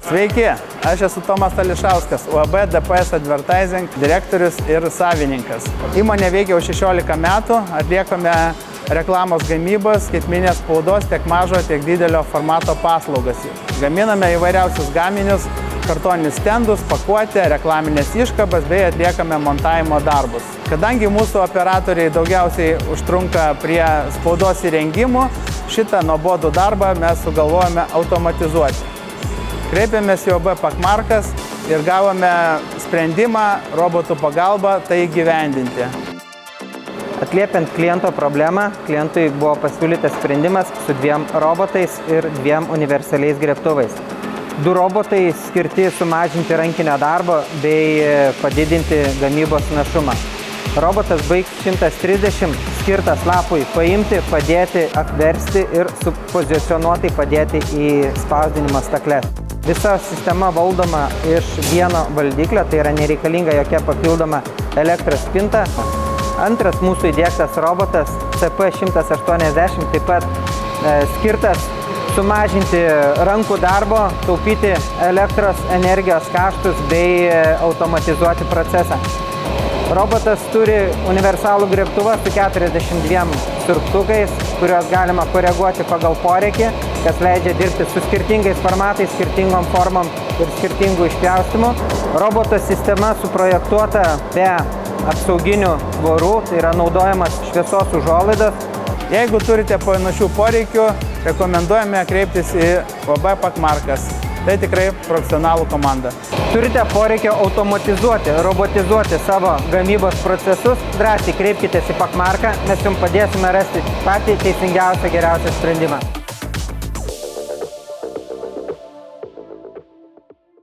Sveiki, aš esu Tomas Ališauskas, UAB DPS Advertising direktorius ir savininkas. Įmonė veikia jau 16 metų, atliekame reklamos gamybos, skaitmeninės spaudos, tiek mažo, tiek didelio formato paslaugas. Gaminame įvairiausius gaminius, kartoninius stendus, pakuotę, reklaminės iškabas bei atliekame montavimo darbus. Kadangi mūsų operatoriai daugiausiai užtrunka prie spaudos įrengimų, šitą nuobodų darbą mes sugalvojame automatizuoti. Kreipėmės į UAB Pakmarkas ir gavome sprendimą robotų pagalba tai įgyvendinti. Atliepiant kliento problemą, klientui buvo pasiūlytas sprendimas su 2 robotais ir 2 universaliais grėbtuvais. 2 robotai skirti sumažinti rankinio darbo bei padidinti gamybos našumą. Robotas Baigs 130 skirtas lapui paimti, padėti, apversti ir supozicionuotai padėti į spausdinimo stakles. Visa sistema valdoma iš vieno valdiklio, tai yra nereikalinga jokia papildoma elektros spinta. Antras mūsų įdiegtas robotas CP180 taip pat skirtas sumažinti rankų darbo, taupyti elektros energijos kaštus bei automatizuoti procesą. Robotas turi universalų grėbtuvą su 42 siurbtukais, kuriuos galima koreguoti pagal poreikį, kas leidžia dirbti su skirtingais formatais, skirtingom formom ir skirtingų išpjaustymų. Roboto sistema suprojektuota be apsauginių tvorų, tai yra naudojamas šviesos užuolaidos. Jeigu turite panašių poreikių, rekomenduojame kreiptis į UAB Pakmarkas. Tai tikrai profesionalų komanda. Turite poreikio automatizuoti, robotizuoti savo gamybos procesus, drąsiai kreipkitės į Pakmarką, mes jums padėsime rasti patį teisingiausią, geriausią sprendimą.